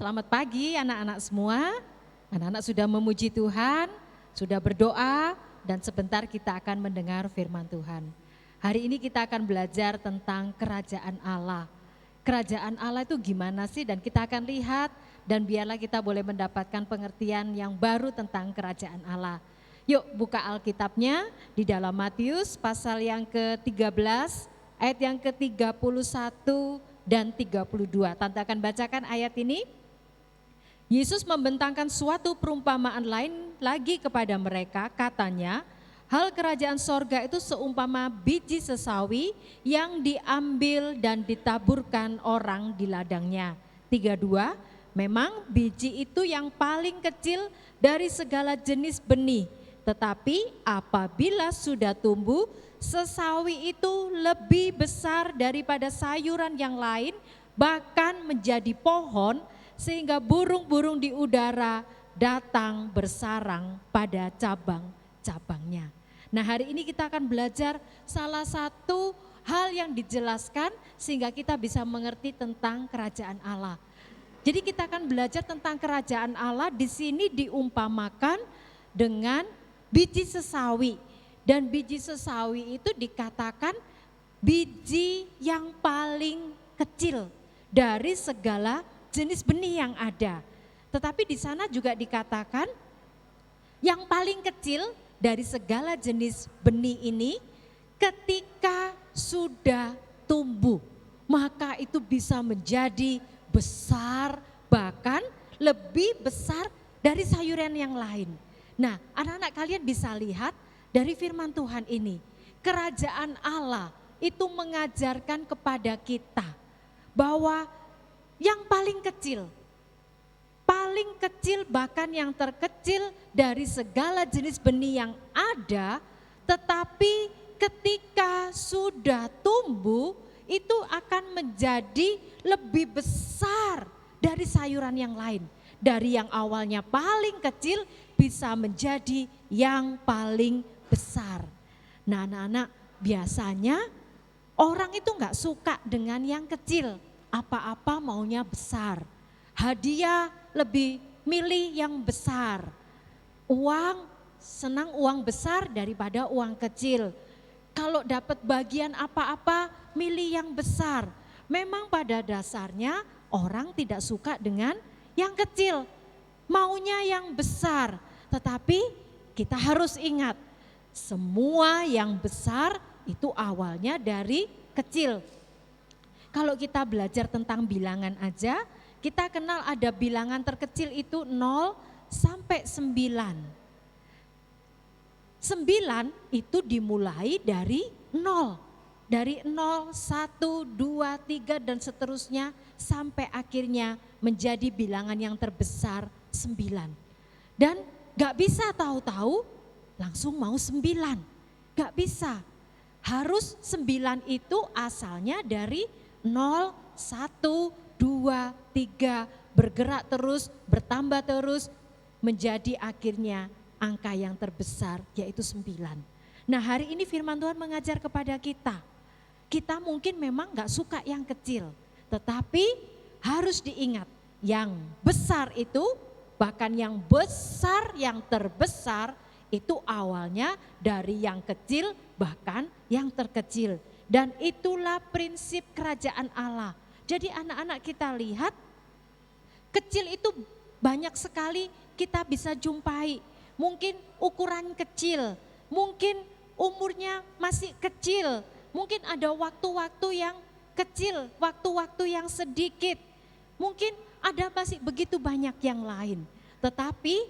Selamat pagi anak-anak semua. Anak-anak sudah memuji Tuhan, sudah berdoa, dan sebentar kita akan mendengar firman Tuhan. Hari ini kita akan belajar tentang kerajaan Allah. Kerajaan Allah itu gimana sih? Dan kita akan lihat, dan biarlah kita boleh mendapatkan pengertian yang baru tentang kerajaan Allah. Yuk buka Alkitabnya di dalam Matius pasal yang ke-13, ayat yang ke-31 dan 32. Tante akan bacakan ayat ini. Yesus membentangkan suatu perumpamaan lain lagi kepada mereka, katanya, hal kerajaan sorga itu seumpama biji sesawi yang diambil dan ditaburkan orang di ladangnya. 32, memang biji itu yang paling kecil dari segala jenis benih, tetapi apabila sudah tumbuh, sesawi itu lebih besar daripada sayuran yang lain, bahkan menjadi pohon, sehingga burung-burung di udara datang bersarang pada cabang-cabangnya. Nah, hari ini kita akan belajar salah satu hal yang dijelaskan sehingga kita bisa mengerti tentang kerajaan Allah. Jadi kita akan belajar tentang kerajaan Allah, di sini diumpamakan dengan biji sesawi. Dan biji sesawi itu dikatakan biji yang paling kecil dari segala jenis benih yang ada. Tetapi di sana juga dikatakan yang paling kecil dari segala jenis benih ini ketika sudah tumbuh, maka itu bisa menjadi besar, bahkan lebih besar dari sayuran yang lain. Nah, anak-anak kalian bisa lihat dari firman Tuhan ini, kerajaan Allah itu mengajarkan kepada kita bahwa yang paling kecil bahkan yang terkecil dari segala jenis benih yang ada, tetapi ketika sudah tumbuh itu akan menjadi lebih besar dari sayuran yang lain. Dari yang awalnya paling kecil bisa menjadi yang paling besar. Nah, anak-anak, biasanya orang itu enggak suka dengan yang kecil. Apa-apa maunya besar. Hadiah lebih milih yang besar. Senang uang besar daripada uang kecil. Kalau dapat bagian apa-apa milih yang besar. Memang pada dasarnya orang tidak suka dengan yang kecil. Maunya yang besar. Tetapi kita harus ingat, semua yang besar itu awalnya dari kecil. Kalau kita belajar tentang bilangan aja, kita kenal ada bilangan terkecil itu 0 sampai 9. 9 itu dimulai dari 0. Dari 0, 1, 2, 3 dan seterusnya sampai akhirnya menjadi bilangan yang terbesar 9. Dan gak bisa tahu-tahu langsung mau 9. Gak bisa. Harus 9 itu asalnya dari 0, 1, 2, 3, bergerak terus, bertambah terus, menjadi akhirnya angka yang terbesar yaitu 9. Nah, hari ini firman Tuhan mengajar kepada kita. Kita mungkin memang gak suka yang kecil, tetapi harus diingat yang besar itu, bahkan yang besar, yang terbesar itu awalnya dari yang kecil bahkan yang terkecil. Dan itulah prinsip kerajaan Allah. Jadi anak-anak kita lihat, kecil itu banyak sekali kita bisa jumpai. Mungkin ukuran kecil, mungkin umurnya masih kecil, mungkin ada waktu-waktu yang kecil, waktu-waktu yang sedikit. Mungkin ada masih begitu banyak yang lain. Tetapi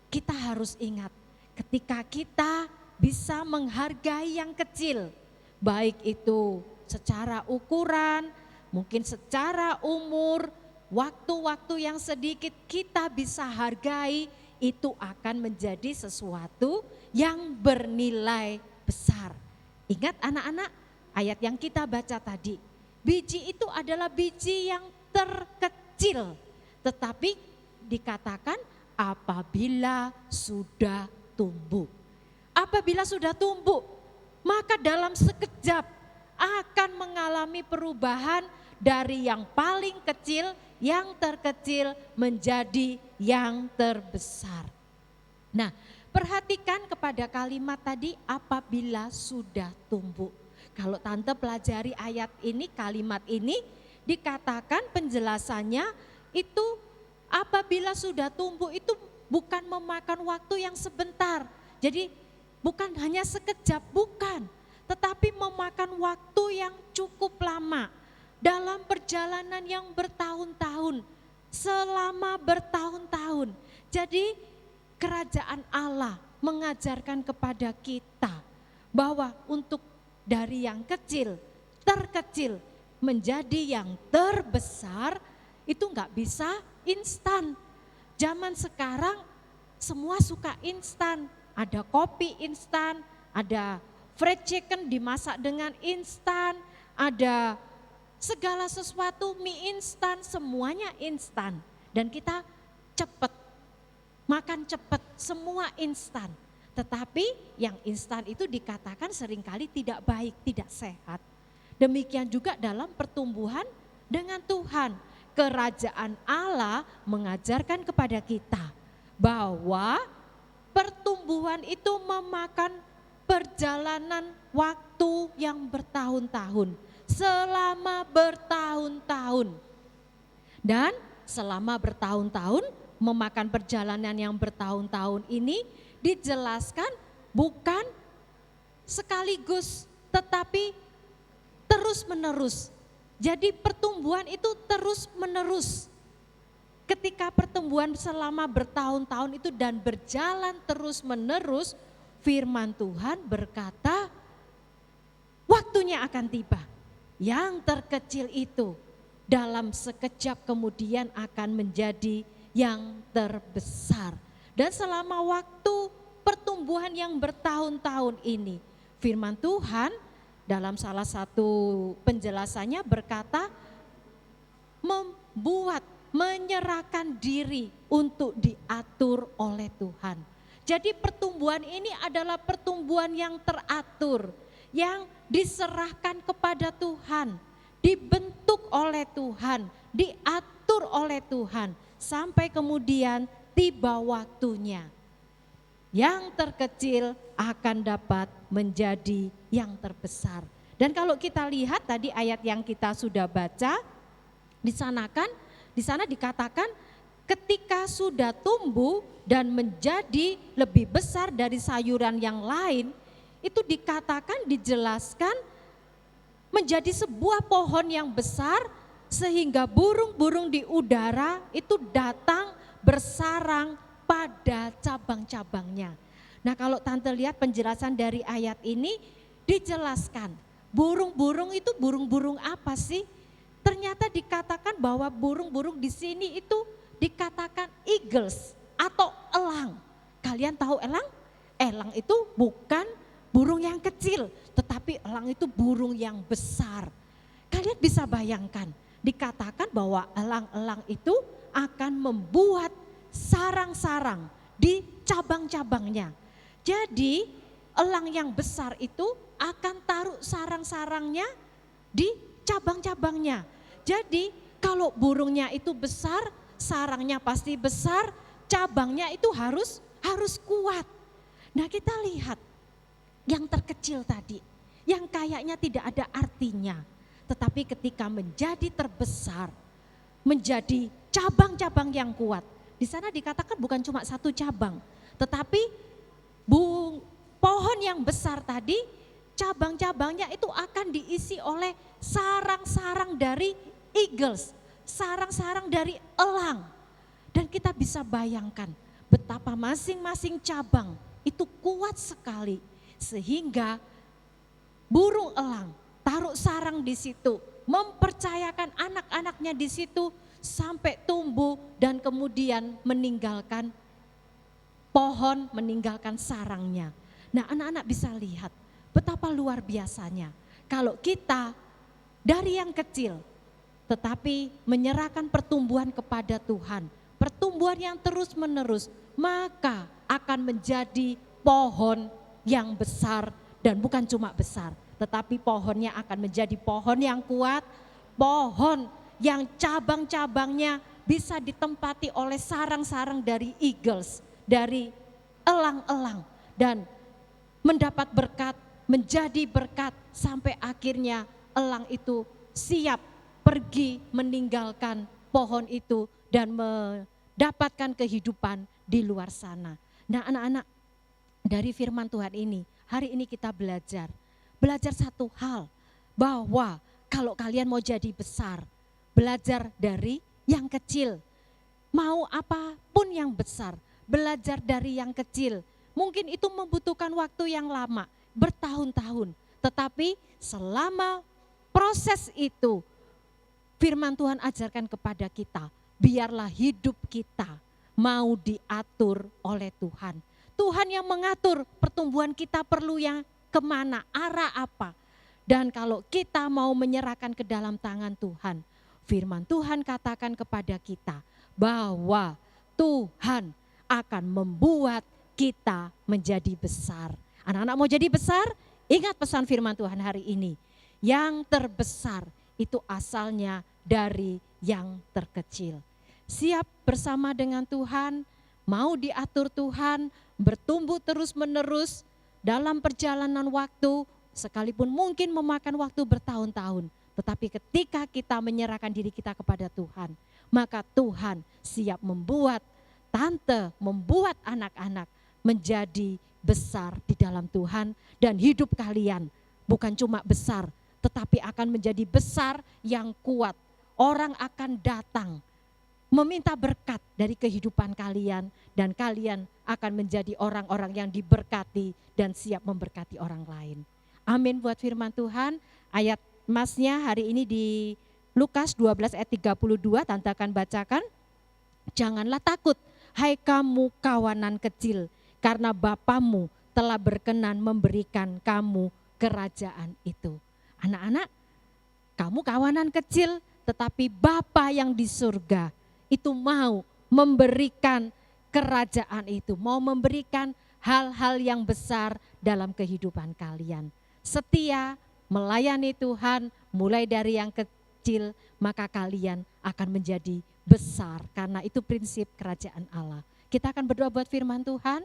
kita harus ingat, ketika kita bisa menghargai yang kecil, baik itu secara ukuran, mungkin secara umur, waktu-waktu yang sedikit kita bisa hargai, itu akan menjadi sesuatu yang bernilai besar. Ingat anak-anak, ayat yang kita baca tadi, biji itu adalah biji yang terkecil, tetapi dikatakan apabila sudah tumbuh. Apabila sudah tumbuh, maka dalam sekejap akan mengalami perubahan dari yang paling kecil yang terkecil menjadi yang terbesar. Nah, perhatikan kepada kalimat tadi, apabila sudah tumbuh. Kalau tante pelajari ayat ini, kalimat ini dikatakan penjelasannya itu apabila sudah tumbuh itu bukan memakan waktu yang sebentar. Jadi bukan hanya sekejap, bukan. Tetapi memakan waktu yang cukup lama dalam perjalanan yang bertahun-tahun, selama bertahun-tahun. Jadi kerajaan Allah mengajarkan kepada kita bahwa untuk dari yang kecil, terkecil menjadi yang terbesar itu enggak bisa instan. Zaman sekarang semua suka instan, ada kopi instan, ada fried chicken dimasak dengan instan, ada segala sesuatu mie instan, semuanya instan. Dan kita cepat, makan cepat, semua instan. Tetapi yang instan itu dikatakan seringkali tidak baik, tidak sehat. Demikian juga dalam pertumbuhan dengan Tuhan. Kerajaan Allah mengajarkan kepada kita bahwa pertumbuhan itu memakan perjalanan waktu yang bertahun-tahun, selama bertahun-tahun. Dan selama bertahun-tahun memakan perjalanan yang bertahun-tahun ini dijelaskan bukan sekaligus tetapi terus-menerus. Jadi pertumbuhan itu terus-menerus. Ketika pertumbuhan selama bertahun-tahun itu dan berjalan terus-menerus, firman Tuhan berkata, waktunya akan tiba. Yang terkecil itu dalam sekejap kemudian akan menjadi yang terbesar. Dan selama waktu pertumbuhan yang bertahun-tahun ini, firman Tuhan dalam salah satu penjelasannya berkata, menyerahkan diri untuk diatur oleh Tuhan. Jadi pertumbuhan ini adalah pertumbuhan yang teratur, yang diserahkan kepada Tuhan, dibentuk oleh Tuhan, diatur oleh Tuhan, sampai kemudian tiba waktunya. Yang terkecil akan dapat menjadi yang terbesar. Dan kalau kita lihat tadi ayat yang kita sudah baca, di sana dikatakan ketika sudah tumbuh dan menjadi lebih besar dari sayuran yang lain, itu dikatakan, dijelaskan menjadi sebuah pohon yang besar sehingga burung-burung di udara itu datang bersarang pada cabang-cabangnya. Nah, kalau tante lihat penjelasan dari ayat ini dijelaskan, burung-burung itu burung-burung apa sih? Ternyata dikatakan bahwa burung-burung di sini itu dikatakan eagles atau elang. Kalian tahu elang? Elang itu bukan burung yang kecil, tetapi elang itu burung yang besar. Kalian bisa bayangkan, dikatakan bahwa elang-elang itu akan membuat sarang-sarang di cabang-cabangnya. Jadi elang yang besar itu akan taruh sarang-sarangnya di cabang-cabangnya. Jadi kalau burungnya itu besar, sarangnya pasti besar, cabangnya itu harus kuat. Nah, kita lihat yang terkecil tadi, yang kayaknya tidak ada artinya, tetapi ketika menjadi terbesar, menjadi cabang-cabang yang kuat. Di sana dikatakan bukan cuma satu cabang, tetapi pohon yang besar tadi, cabang-cabangnya itu akan diisi oleh sarang-sarang dari eagles, sarang-sarang dari elang. Dan kita bisa bayangkan betapa masing-masing cabang itu kuat sekali, sehingga burung elang taruh sarang di situ, mempercayakan anak-anaknya di situ sampai tumbuh dan kemudian meninggalkan pohon, meninggalkan sarangnya. Nah, anak-anak bisa lihat betapa luar biasanya kalau kita dari yang kecil tetapi menyerahkan pertumbuhan kepada Tuhan, pertumbuhan yang terus-menerus, maka akan menjadi pohon yang besar, dan bukan cuma besar, tetapi pohonnya akan menjadi pohon yang kuat, pohon yang cabang-cabangnya bisa ditempati oleh sarang-sarang dari eagles, dari elang-elang, dan mendapat berkat, menjadi berkat sampai akhirnya elang itu siap pergi meninggalkan pohon itu dan mendapatkan kehidupan di luar sana. Nah anak-anak, dari firman Tuhan ini, hari ini kita belajar satu hal, bahwa kalau kalian mau jadi besar, belajar dari yang kecil. Mau apapun yang besar, belajar dari yang kecil. Mungkin itu membutuhkan waktu yang lama, bertahun-tahun. Tetapi selama proses itu, firman Tuhan ajarkan kepada kita, biarlah hidup kita mau diatur oleh Tuhan. Tuhan yang mengatur pertumbuhan kita perlu yang kemana, arah apa. Dan kalau kita mau menyerahkan ke dalam tangan Tuhan, firman Tuhan katakan kepada kita bahwa Tuhan akan membuat kita menjadi besar. Anak-anak mau jadi besar? Ingat pesan firman Tuhan hari ini. Yang terbesar itu asalnya dari yang terkecil. Siap bersama dengan Tuhan, mau diatur Tuhan, bertumbuh terus-menerus dalam perjalanan waktu, sekalipun mungkin memakan waktu bertahun-tahun. Tetapi ketika kita menyerahkan diri kita kepada Tuhan, maka Tuhan siap membuat tante, membuat anak-anak menjadi besar di dalam Tuhan. Dan hidup kalian bukan cuma besar, tetapi akan menjadi besar yang kuat. Orang akan datang meminta berkat dari kehidupan kalian, dan kalian akan menjadi orang-orang yang diberkati dan siap memberkati orang lain. Amin buat firman Tuhan. Ayat masnya hari ini di Lukas 12 ayat 32, tante akan bacakan. Janganlah takut, hai kamu kawanan kecil, karena Bapamu telah berkenan memberikan kamu kerajaan itu. Anak-anak, kamu kawanan kecil, tetapi Bapa yang di surga itu mau memberikan kerajaan itu, mau memberikan hal-hal yang besar dalam kehidupan kalian. Setia melayani Tuhan mulai dari yang kecil, maka kalian akan menjadi besar, karena itu prinsip kerajaan Allah. Kita akan berdoa buat firman Tuhan.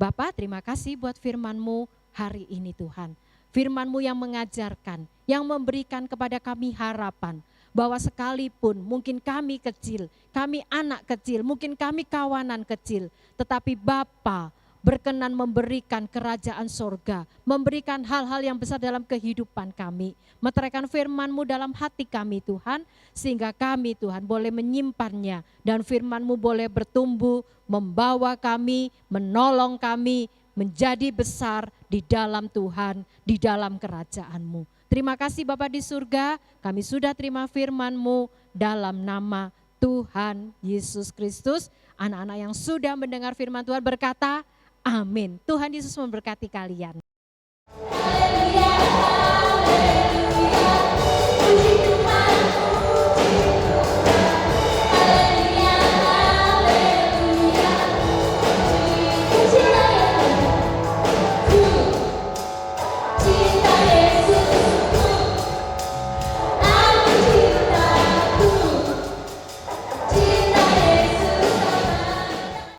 Bapa, terima kasih buat firman-Mu hari ini Tuhan. Firman-Mu yang mengajarkan, yang memberikan kepada kami harapan, bahwa sekalipun mungkin kami kecil, kami anak kecil, mungkin kami kawanan kecil, tetapi Bapa berkenan memberikan kerajaan sorga, memberikan hal-hal yang besar dalam kehidupan kami. Meteraikan firman-Mu dalam hati kami Tuhan, sehingga kami Tuhan boleh menyimpannya, dan firman-Mu boleh bertumbuh, membawa kami, menolong kami, menjadi besar di dalam Tuhan, di dalam kerajaan-Mu. Terima kasih Bapa di surga, kami sudah terima firman-Mu dalam nama Tuhan Yesus Kristus. Anak-anak yang sudah mendengar firman Tuhan berkata, amin. Tuhan Yesus memberkati kalian.